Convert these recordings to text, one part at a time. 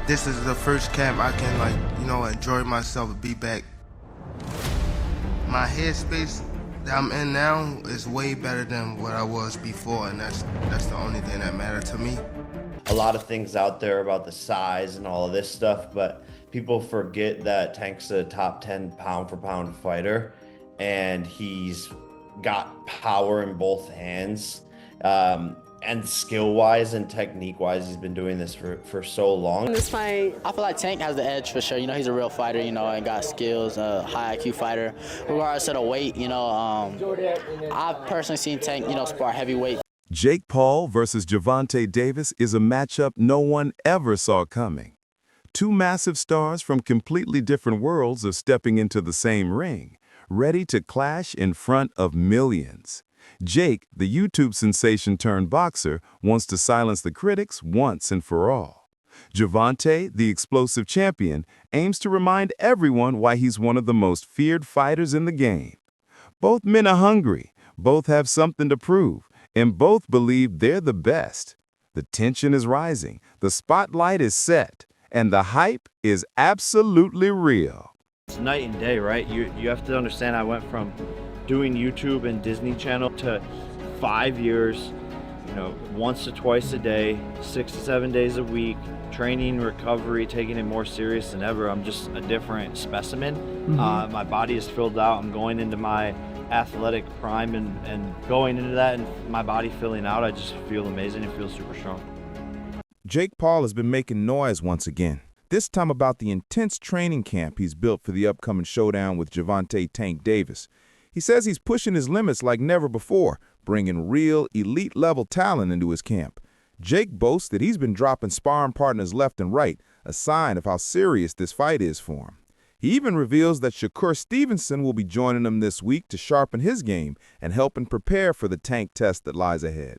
This is the first camp I can enjoy myself and be back. My headspace that I'm in now is way better than what I was before, and that's the only thing that mattered to me. A lot of things out there about the size and all of this stuff, but people forget that Tank's a top 10 pound for pound fighter, and he's got power in both hands. And skill-wise and technique-wise, he's been doing this for so long. In this fight, I feel like Tank has the edge for sure. He's a real fighter, and got skills, high IQ fighter. Regardless of the weight, I've personally seen Tank, spar heavyweight. Jake Paul versus Gervonta Davis is a matchup no one ever saw coming. Two massive stars from completely different worlds are stepping into the same ring, ready to clash in front of millions. Jake, the YouTube sensation turned boxer, wants to silence the critics once and for all. Gervonta, the explosive champion, aims to remind everyone why he's one of the most feared fighters in the game. Both men are hungry, both have something to prove, and both believe they're the best. The tension is rising, the spotlight is set, and the hype is absolutely real. It's night and day, right? You have to understand, I went from doing YouTube and Disney Channel to 5 years, once to twice a day, 6 to 7 days a week, training, recovery, taking it more serious than ever. I'm just a different specimen. My body is filled out. I'm going into my athletic prime and going into that, and my body filling out, I just feel amazing and feel super strong. Jake Paul has been making noise once again, this time about the intense training camp he's built for the upcoming showdown with Gervonta "Tank" Davis. He says he's pushing his limits like never before, bringing real elite-level talent into his camp. Jake boasts that he's been dropping sparring partners left and right, a sign of how serious this fight is for him. He even reveals that Shakur Stevenson will be joining him this week to sharpen his game and helping prepare for the Tank test that lies ahead.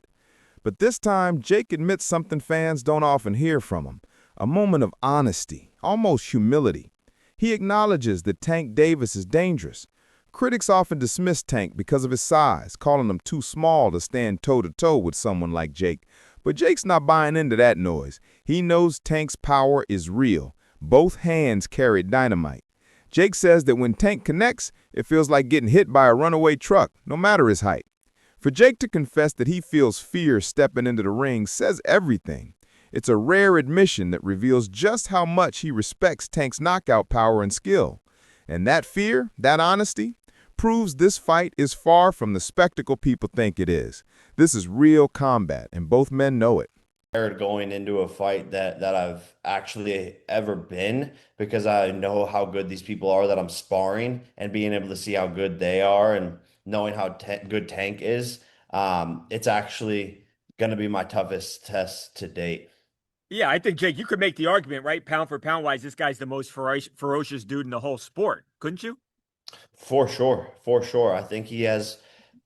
But this time, Jake admits something fans don't often hear from him, a moment of honesty, almost humility. He acknowledges that Tank Davis is dangerous. Critics often dismiss Tank because of his size, calling him too small to stand toe-to-toe with someone like Jake. But Jake's not buying into that noise. He knows Tank's power is real. Both hands carry dynamite. Jake says that when Tank connects, it feels like getting hit by a runaway truck, no matter his height. For Jake to confess that he feels fear stepping into the ring says everything. It's a rare admission that reveals just how much he respects Tank's knockout power and skill. And that fear, that honesty, proves this fight is far from the spectacle people think it is. This is real combat, and both men know it. Going into a fight that I've actually ever been, because I know how good these people are that I'm sparring, and being able to see how good they are and knowing how good Tank is, it's actually going to be my toughest test to date. Yeah, I think, Jake, you could make the argument, right? Pound for pound wise, this guy's the most ferocious dude in the whole sport, couldn't you? For sure, for sure. I think he has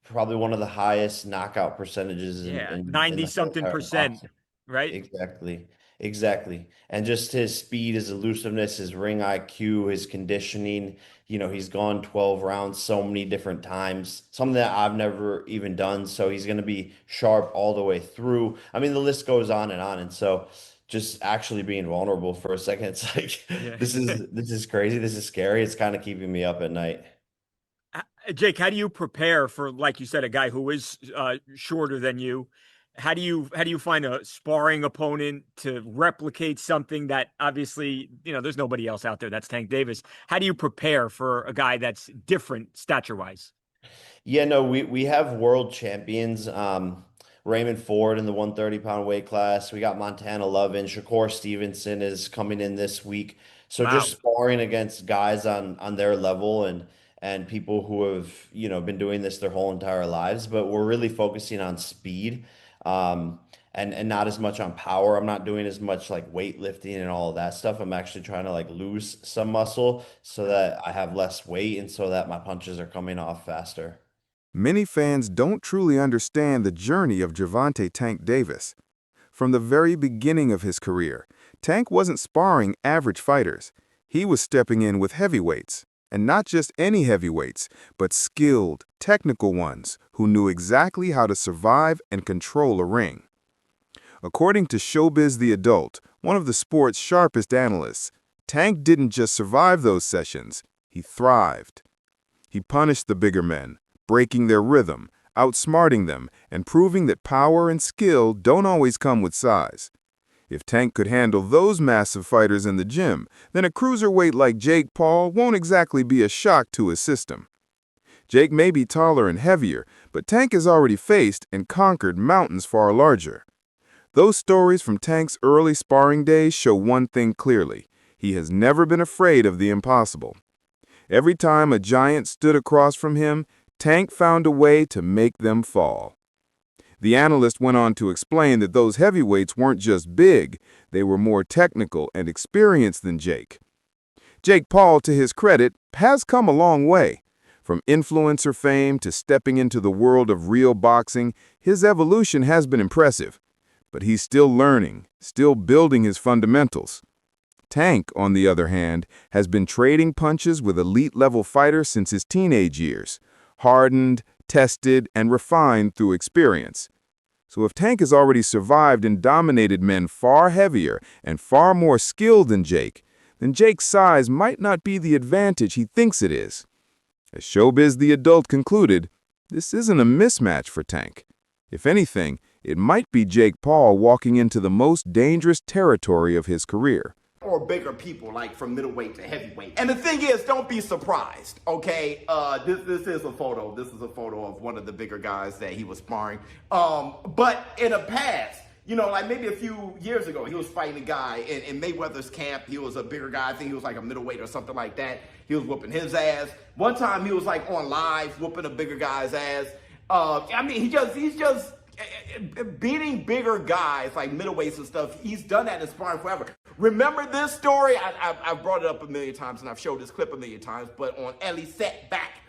probably one of the highest knockout percentages in 90 something percent, boxing. right? Exactly. And just his speed, his elusiveness, his ring IQ, his conditioning. He's gone 12 rounds so many different times, something that I've never even done. So he's going to be sharp all the way through. I mean, the list goes on. And so just actually being vulnerable for a second, it's like, this is crazy. This is scary. It's kind of keeping me up at night. Jake, how do you prepare for, like you said, a guy who is shorter than you? How do you find a sparring opponent to replicate something that obviously, there's nobody else out there that's Tank Davis? How do you prepare for a guy that's different stature-wise? Yeah, no, we have world champions. Raymond Ford in the 130-pound weight class. We got Montana Lovin. Shakur Stevenson is coming in this week. So Wow. Just sparring against guys on their level and people who have, been doing this their whole entire lives. But we're really focusing on speed, and not as much on power. I'm not doing as much like weightlifting and all of that stuff. I'm actually trying to like lose some muscle so that I have less weight and so that my punches are coming off faster. Many fans don't truly understand the journey of Gervonta "Tank" Davis. From the very beginning of his career, Tank wasn't sparring average fighters. He was stepping in with heavyweights, and not just any heavyweights, but skilled, technical ones who knew exactly how to survive and control a ring. According to Showbiz the Adult, one of the sport's sharpest analysts, Tank didn't just survive those sessions, he thrived. He punished the bigger men, breaking their rhythm, outsmarting them, and proving that power and skill don't always come with size. If Tank could handle those massive fighters in the gym, then a cruiserweight like Jake Paul won't exactly be a shock to his system. Jake may be taller and heavier, but Tank has already faced and conquered mountains far larger. Those stories from Tank's early sparring days show one thing clearly: he has never been afraid of the impossible. Every time a giant stood across from him, Tank found a way to make them fall. The analyst went on to explain that those heavyweights weren't just big, they were more technical and experienced than Jake. Jake Paul, to his credit, has come a long way. From influencer fame to stepping into the world of real boxing, his evolution has been impressive. But he's still learning, still building his fundamentals. Tank, on the other hand, has been trading punches with elite-level fighters since his teenage years, hardened, tested, and refined through experience. So if Tank has already survived and dominated men far heavier and far more skilled than Jake, then Jake's size might not be the advantage he thinks it is. As Showbiz the Adult concluded, this isn't a mismatch for Tank. If anything, it might be Jake Paul walking into the most dangerous territory of his career. Or bigger people, like from middleweight to heavyweight. And the thing is, don't be surprised, okay? This is a photo. This is a photo of one of the bigger guys that he was sparring. But in the past, you know, like maybe a few years ago, he was fighting a guy in Mayweather's camp. He was a bigger guy. I think he was like a middleweight or something like that. He was whooping his ass. One time he was like on live whooping a bigger guy's ass. I mean, he's just beating bigger guys like middleweights and stuff. He's done that in sparring forever. Remember this story? I've brought it up a million times and I've showed this clip a million times, but on Ellie Set Back.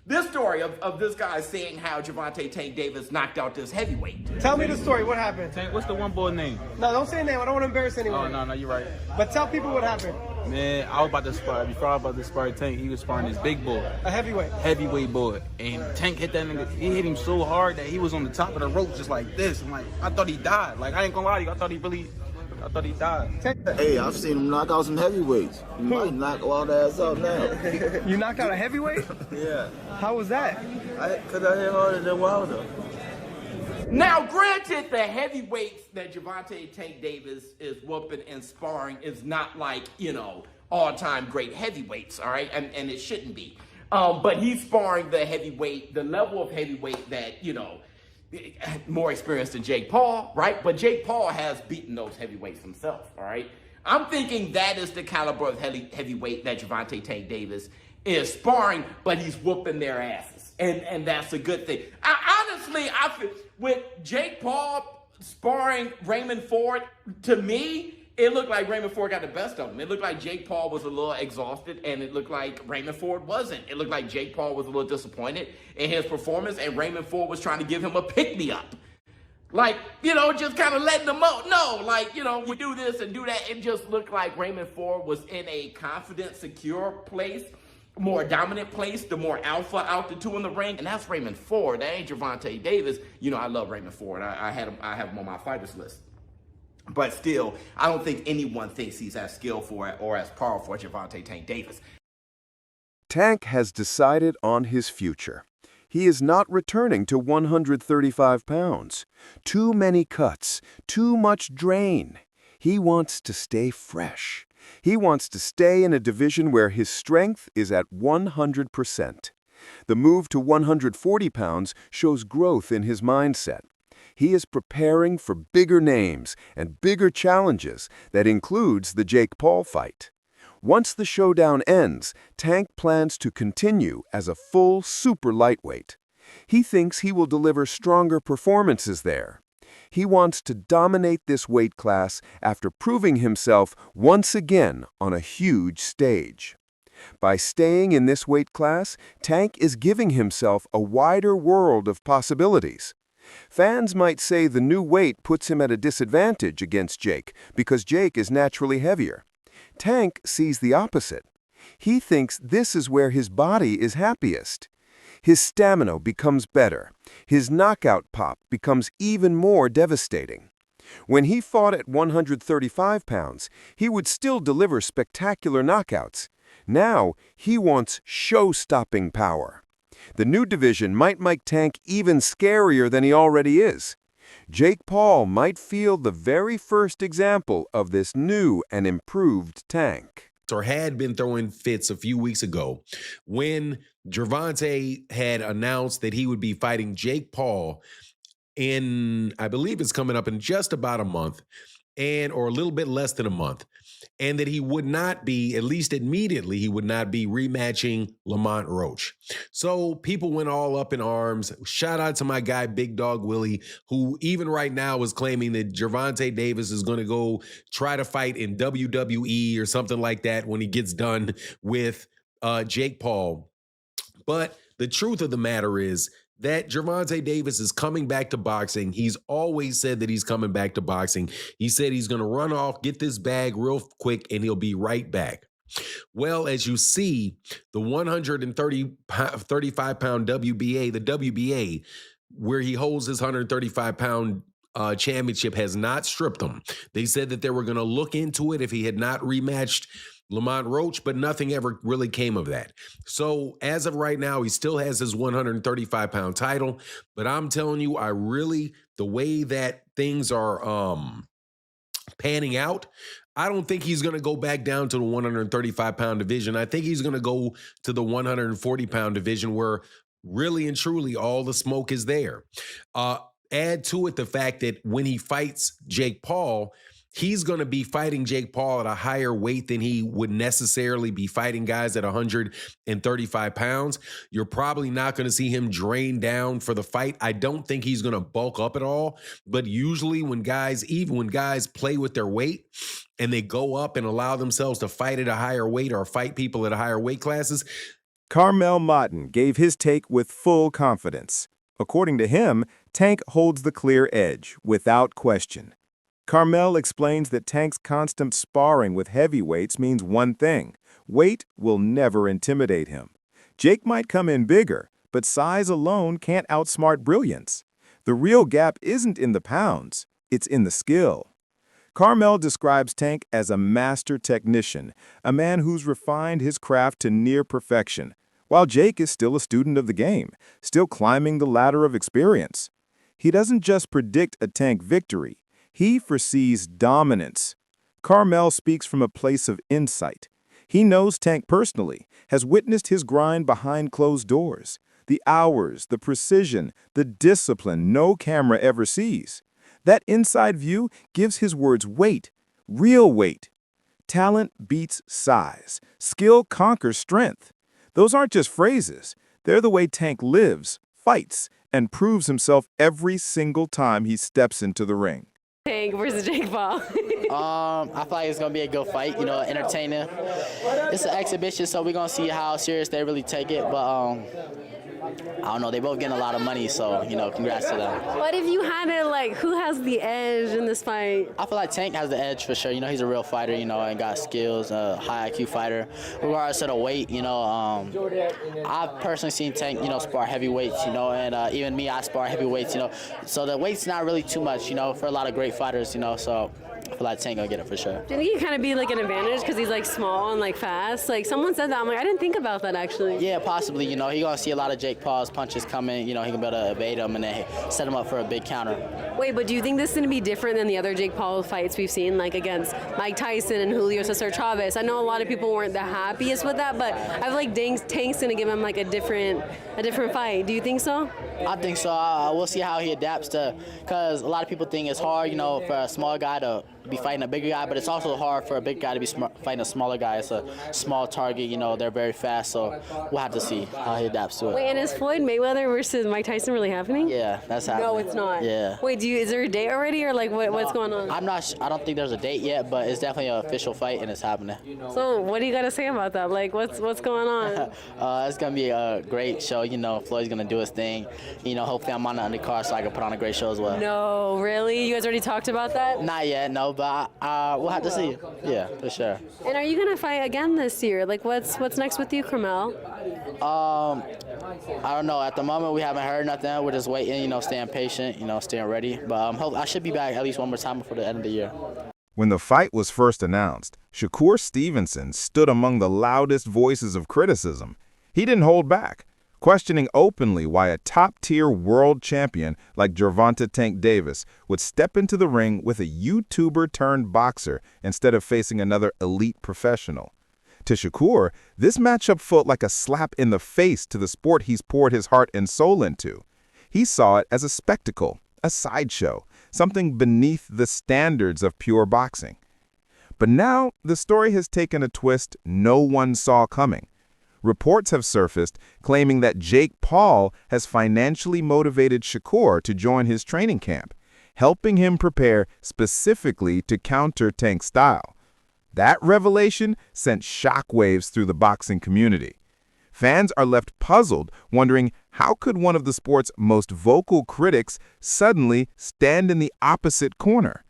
This story of this guy saying how Gervonta Tank Davis knocked out this heavyweight. Tell me the story. What happened? Tank, what's the one boy name? No, don't say a name. I don't want to embarrass anyone. Oh, no, you're right. But tell people what happened. Man, I was about to spar. Before I was about to spar Tank, he was sparring this big boy. A heavyweight. Heavyweight boy. And Tank hit that nigga. He hit him so hard that he was on the top of the rope just like this. I'm like, I thought he died. Like, I ain't gonna lie to you. I thought he died. Hey, I've seen him knock out some heavyweights. He might knock Wild ass out now. You knocked out a heavyweight? Yeah. How was that? Because I hit harder than Wilder. Now, granted, the heavyweights that Gervonta Tank Davis is whooping and sparring is not like, you know, all-time great heavyweights, all right? And it shouldn't be. But he's sparring the heavyweight, the level of heavyweight that, you know, more experienced than Jake Paul, right? But Jake Paul has beaten those heavyweights himself, all right? I'm thinking that is the caliber of heavyweight that Gervonta Tank Davis is sparring, but he's whooping their asses. And that's a good thing. Honestly, I feel with Jake Paul sparring Raymond Ford, to me, it looked like Raymond Ford got the best of him. It looked like Jake Paul was a little exhausted, and it looked like Raymond Ford wasn't. It looked like Jake Paul was a little disappointed in his performance, and Raymond Ford was trying to give him a pick-me-up. Like, you know, just kind of letting him know. No, like, you know, we do this and do that. It just looked like Raymond Ford was in a confident, secure place, more dominant place, the more alpha out the two in the ring. And that's Raymond Ford. That ain't Gervonta Davis. You know, I love Raymond Ford. I have him on my fighters list. But still, I don't think anyone thinks he's as skillful or as powerful as Gervonta Tank Davis. Tank has decided on his future. He is not returning to 135 pounds. Too many cuts, too much drain. He wants to stay fresh. He wants to stay in a division where his strength is at 100%. The move to 140 pounds shows growth in his mindset. He is preparing for bigger names and bigger challenges that includes the Jake Paul fight. Once the showdown ends, Tank plans to continue as a full super lightweight. He thinks he will deliver stronger performances there. He wants to dominate this weight class after proving himself once again on a huge stage. By staying in this weight class, Tank is giving himself a wider world of possibilities. Fans might say the new weight puts him at a disadvantage against Jake because Jake is naturally heavier. Tank sees the opposite. He thinks this is where his body is happiest. His stamina becomes better. His knockout pop becomes even more devastating. When he fought at 135 pounds, he would still deliver spectacular knockouts. Now, he wants show-stopping power. The new division might make Tank even scarier than he already is. Jake Paul might feel the very first example of this new and improved Tank. Or had been throwing fits a few weeks ago when Gervonta had announced that he would be fighting Jake Paul in, I believe it's coming up in just about a month, or a little bit less than a month, and that he would not be, at least immediately, he would not be rematching Lamont Roach. So people went all up in arms. Shout out to my guy, Big Dog Willie, who even right now is claiming that Gervonta Davis is going to go try to fight in WWE or something like that when he gets done with Jake Paul. But the truth of the matter is that Gervonta Davis is coming back to boxing. He's always said that he's coming back to boxing. He said he's going to run off, get this bag real quick, and he'll be right back. Well, as you see, the 135-pound WBA, the WBA, where he holds his 135-pound championship, has not stripped him. They said that they were going to look into it if he had not rematched Lamont Roach, but nothing ever really came of that. So as of right now, he still has his 135-pound title, but I'm telling you, the way that things are panning out, I don't think he's going to go back down to the 135-pound division. I think he's going to go to the 140-pound division where really and truly all the smoke is there. Add to it the fact that when he fights Jake Paul, he's going to be fighting Jake Paul at a higher weight than he would necessarily be fighting guys at 135 pounds. You're probably not going to see him drain down for the fight. I don't think he's going to bulk up at all. But usually when guys play with their weight and they go up and allow themselves to fight at a higher weight or fight people at a higher weight classes. Carmel Motton gave his take with full confidence. According to him, Tank holds the clear edge, without question. Carmel explains that Tank's constant sparring with heavyweights means one thing: weight will never intimidate him. Jake might come in bigger, but size alone can't outsmart brilliance. The real gap isn't in the pounds, it's in the skill. Carmel describes Tank as a master technician, a man who's refined his craft to near perfection, while Jake is still a student of the game, still climbing the ladder of experience. He doesn't just predict a Tank victory, he foresees dominance. Carmel speaks from a place of insight. He knows Tank personally, has witnessed his grind behind closed doors, the hours, the precision, the discipline no camera ever sees. That inside view gives his words weight, real weight. Talent beats size. Skill conquers strength. Those aren't just phrases. They're the way Tank lives, fights, and proves himself every single time he steps into the ring. Tank versus Jake Paul. I feel like it's going to be a good fight, entertaining. It's an exhibition, so we're going to see how serious they really take it. But I don't know, they both getting a lot of money, so, congrats to them. What if you had it, who has the edge in this fight? I feel like Tank has the edge for sure. He's a real fighter, and got skills, high IQ fighter. Regardless of the weight, I've personally seen Tank, spar heavyweights, and even me, I spar heavyweights, So the weight's not really too much, for a lot of great fighters, so I feel like Tank gonna get it for sure. Do you think he kind of be an advantage because he's small and fast? Someone said that. I'm I didn't think about that actually. Yeah, possibly. He gonna see a lot of Jake Paul's punches coming. He can be able to evade them and then set him up for a big counter. Wait, but do you think this is gonna be different than the other Jake Paul fights we've seen, against Mike Tyson and Julio Cesar Chavez? I know a lot of people weren't the happiest with that, but I feel like Tank's gonna give him a different fight. Do you think so? I think so. We'll see how he adapts because a lot of people think it's hard, for a small guy to be fighting a bigger guy, but it's also hard for a big guy to be fighting a smaller guy. It's a small target, they're very fast, so we'll have to see how he adapts to it. Wait, and is Floyd Mayweather versus Mike Tyson really happening? Yeah, that's happening. No, it's not. Yeah. Wait, is there a date already, or what's going on? I don't think there's a date yet, but it's definitely an official fight and it's happening. So what do you got to say about that? What's going on? It's gonna be a great show. Floyd's gonna do his thing. Hopefully I'm on the undercard so I can put on a great show as well. No, really? You guys already talked about that? Not yet, no, but we'll have to see. Yeah, for sure. And are you gonna fight again this year? What's next with you, Carmel? I don't know. At the moment, we haven't heard nothing. We're just waiting, staying patient, staying ready. But I should be back at least one more time before the end of the year. When the fight was first announced, Shakur Stevenson stood among the loudest voices of criticism. He didn't hold back, questioning openly why a top-tier world champion like Gervonta Tank Davis would step into the ring with a YouTuber-turned-boxer instead of facing another elite professional. To Shakur, this matchup felt like a slap in the face to the sport he's poured his heart and soul into. He saw it as a spectacle, a sideshow, something beneath the standards of pure boxing. But now, the story has taken a twist no one saw coming. Reports have surfaced claiming that Jake Paul has financially motivated Shakur to join his training camp, helping him prepare specifically to counter Tank's style. That revelation sent shockwaves through the boxing community. Fans are left puzzled, wondering how could one of the sport's most vocal critics suddenly stand in the opposite corner?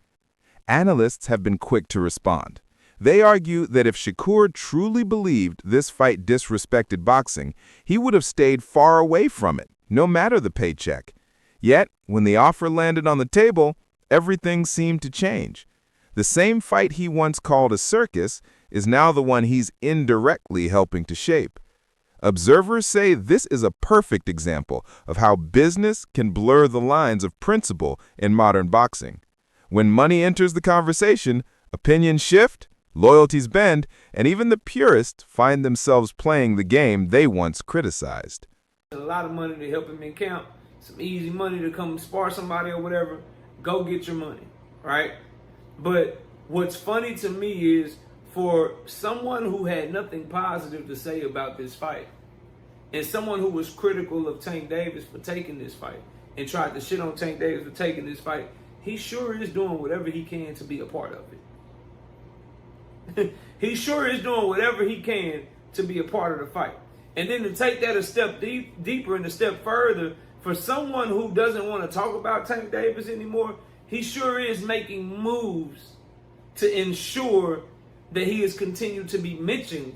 Analysts have been quick to respond. They argue that if Shakur truly believed this fight disrespected boxing, he would have stayed far away from it, no matter the paycheck. Yet, when the offer landed on the table, everything seemed to change. The same fight he once called a circus is now the one he's indirectly helping to shape. Observers say this is a perfect example of how business can blur the lines of principle in modern boxing. When money enters the conversation, opinions shift, loyalties bend, and even the purists find themselves playing the game they once criticized. A lot of money to help him in camp, some easy money to come spar somebody or whatever. Go get your money, right? But what's funny to me is for someone who had nothing positive to say about this fight, and someone who was critical of Tank Davis for taking this fight, and tried to shit on Tank Davis for taking this fight, he sure is doing whatever he can to be a part of it. He sure is doing whatever he can to be a part of the fight. And then to take that a step deeper and a step further, for someone who doesn't want to talk about Tank Davis anymore, he sure is making moves to ensure that he has continued to be mentioned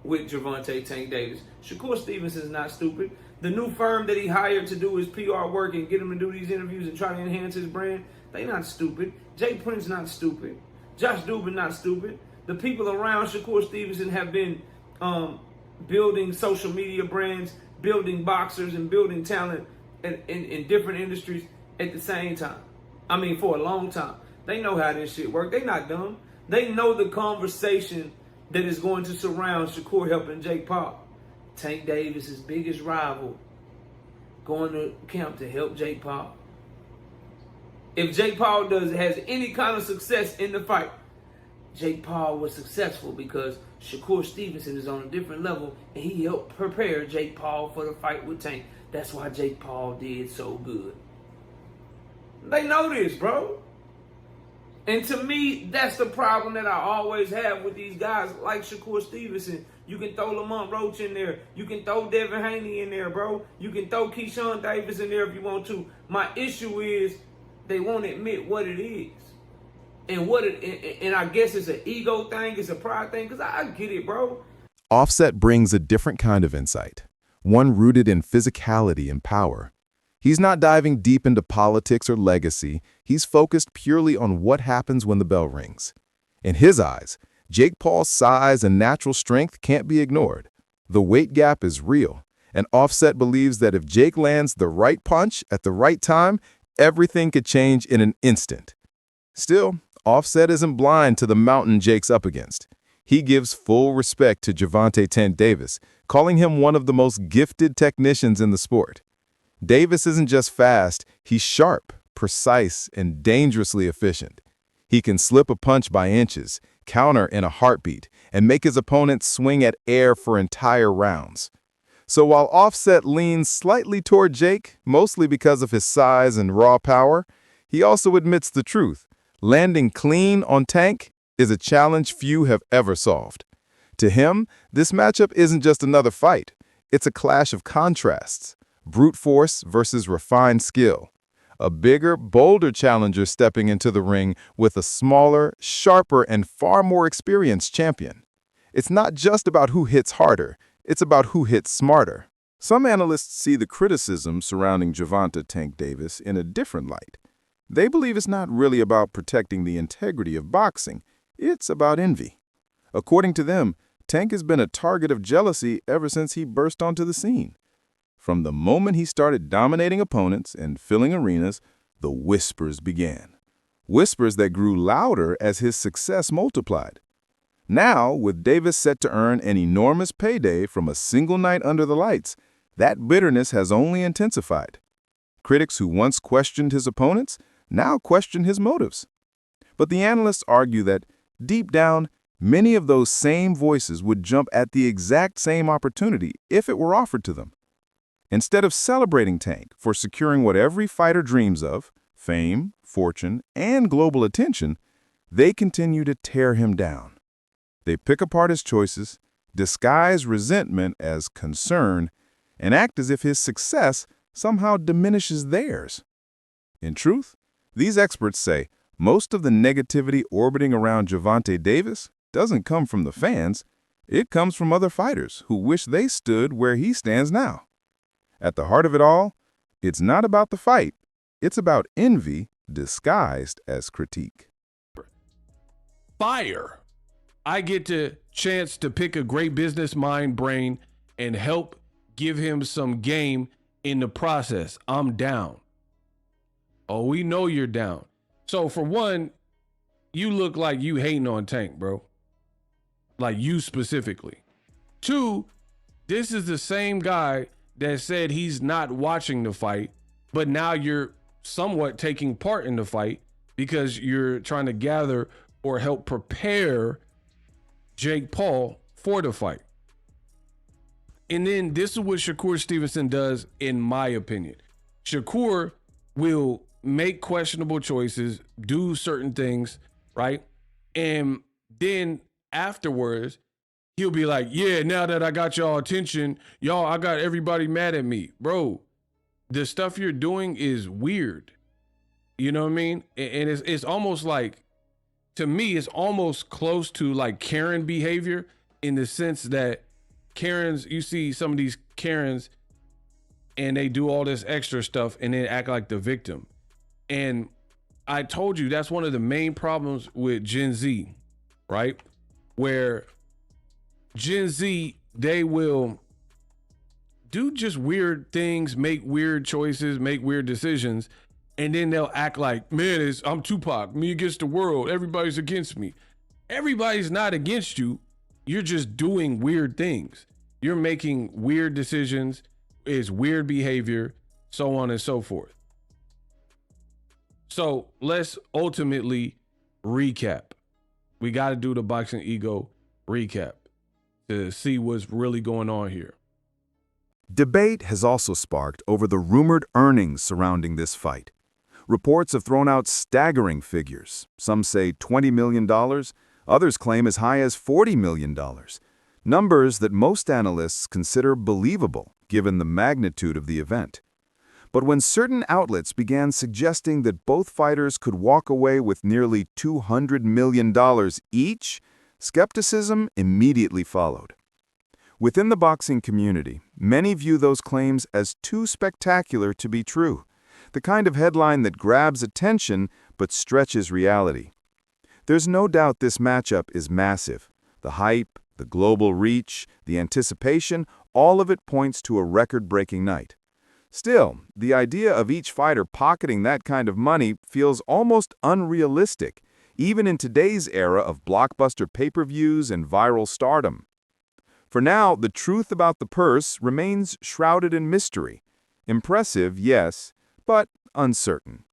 with Gervonta Tank Davis. Shakur Stevenson is not stupid. The new firm that he hired to do his PR work and get him to do these interviews and try to enhance his brand, they not stupid. Jay Prince not stupid. Josh Dubin not stupid. The people around Shakur Stevenson have been building social media brands, building boxers, and building talent in different industries at the same time. I mean, for a long time. They know how this shit works. They not dumb. They know the conversation that is going to surround Shakur helping Jake Paul. Tank Davis' biggest rival going to camp to help Jake Paul. If Jake Paul has any kind of success in the fight, Jake Paul was successful because Shakur Stevenson is on a different level and he helped prepare Jake Paul for the fight with Tank. That's why Jake Paul did so good. They know this, bro. And to me, that's the problem that I always have with these guys like Shakur Stevenson. You can throw Lamont Roach in there. You can throw Devin Haney in there, bro. You can throw Keyshawn Davis in there if you want to. My issue is they won't admit what it is. And I guess it's an ego thing, it's a pride thing, because I get it, bro. Offset brings a different kind of insight, one rooted in physicality and power. He's not diving deep into politics or legacy. He's focused purely on what happens when the bell rings. In his eyes, Jake Paul's size and natural strength can't be ignored. The weight gap is real, and Offset believes that if Jake lands the right punch at the right time, everything could change in an instant. Still, Offset isn't blind to the mountain Jake's up against. He gives full respect to Gervonta Tank Davis, calling him one of the most gifted technicians in the sport. Davis isn't just fast, he's sharp, precise, and dangerously efficient. He can slip a punch by inches, counter in a heartbeat, and make his opponent swing at air for entire rounds. So while Offset leans slightly toward Jake, mostly because of his size and raw power, he also admits the truth. Landing clean on Tank is a challenge few have ever solved. To him, this matchup isn't just another fight. It's a clash of contrasts. Brute force versus refined skill. A bigger, bolder challenger stepping into the ring with a smaller, sharper, and far more experienced champion. It's not just about who hits harder, it's about who hits smarter. Some analysts see the criticism surrounding Gervonta Tank Davis in a different light. They believe it's not really about protecting the integrity of boxing, it's about envy. According to them, Tank has been a target of jealousy ever since he burst onto the scene. From the moment he started dominating opponents and filling arenas, the whispers began. Whispers that grew louder as his success multiplied. Now, with Davis set to earn an enormous payday from a single night under the lights, that bitterness has only intensified. Critics who once questioned his opponents now question his motives. But the analysts argue that, deep down, many of those same voices would jump at the exact same opportunity if it were offered to them. Instead of celebrating Tank for securing what every fighter dreams of, fame, fortune, and global attention, they continue to tear him down. They pick apart his choices, disguise resentment as concern, and act as if his success somehow diminishes theirs. In truth, these experts say most of the negativity orbiting around Gervonta Davis doesn't come from the fans, it comes from other fighters who wish they stood where he stands now. At the heart of it all, it's not about the fight, it's about envy disguised as critique. Fire. I get the chance to pick a great business mind brain and help give him some game in the process. I'm down. Oh, we know you're down. So for one, you look like you hating on Tank, bro. Like you specifically. Two, this is the same guy that said he's not watching the fight, but now you're somewhat taking part in the fight because you're trying to gather or help prepare Jake Paul for the fight. And then this is what Shakur Stevenson does, in my opinion. Shakur will make questionable choices, do certain things, right? And then afterwards, he'll be like, yeah, now that I got y'all attention, y'all, I got everybody mad at me. Bro, the stuff you're doing is weird. You know what I mean? And it's almost like, to me, it's almost close to like Karen behavior, in the sense that Karens, you see some of these Karens and they do all this extra stuff and then act like the victim. And I told you that's one of the main problems with Gen Z, right? Where Gen Z, they will do just weird things, make weird choices, make weird decisions, and then they'll act like, man, I'm Tupac, me against the world, everybody's against me. Everybody's not against you. You're just doing weird things. You're making weird decisions, it's weird behavior, so on and so forth. So let's ultimately recap. We got to do the Boxing Ego recap to see what's really going on here. Debate has also sparked over the rumored earnings surrounding this fight. Reports have thrown out staggering figures. Some say $20 million, others claim as high as $40 million. Numbers that most analysts consider believable, given the magnitude of the event. But when certain outlets began suggesting that both fighters could walk away with nearly $200 million each, skepticism immediately followed. Within the boxing community, many view those claims as too spectacular to be true, the kind of headline that grabs attention but stretches reality. There's no doubt this matchup is massive. The hype, the global reach, the anticipation, all of it points to a record-breaking night. Still, the idea of each fighter pocketing that kind of money feels almost unrealistic, even in today's era of blockbuster pay-per-views and viral stardom. For now, the truth about the purse remains shrouded in mystery. Impressive, yes, but uncertain.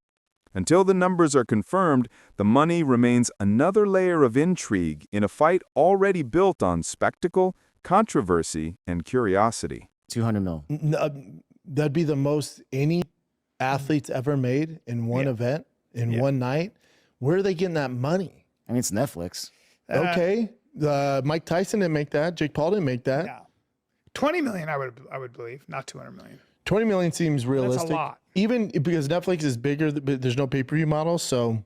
Until the numbers are confirmed, the money remains another layer of intrigue in a fight already built on spectacle, controversy, and curiosity. 200 mil. That'd be the most any athlete's ever made in one event, in one night. Where are they getting that money? I mean, it's Netflix. Okay. Mike Tyson didn't make that. Jake Paul didn't make that. Yeah. 20 million, I would believe, not 200 million. 20 million seems realistic. That's a lot. Even because Netflix is bigger, but there's no pay-per-view model. So,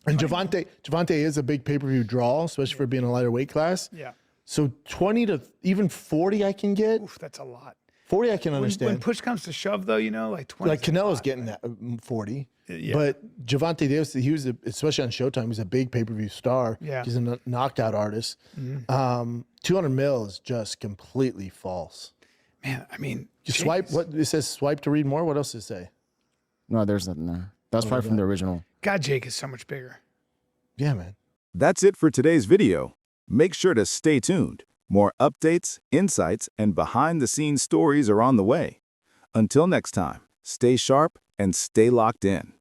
and Gervonta is a big pay-per-view draw, especially for being a lighter weight class. Yeah. So 20 to even 40 I can get. Oof, that's a lot. 40 I can understand. When push comes to shove, though, you know, like 20. Like Canelo's getting that 40. Yeah. But Gervonta Davis, he was, especially on Showtime, he's a big pay-per-view star. Yeah. He's a knockout artist. 200 mil is just completely false. Man, I mean, you swipe. What it says? Swipe to read more. What else does it say? No, there's nothing there. That's probably from the original. God, Jake is so much bigger. Yeah, man. That's it for today's video. Make sure to stay tuned. More updates, insights, and behind-the-scenes stories are on the way. Until next time, stay sharp and stay locked in.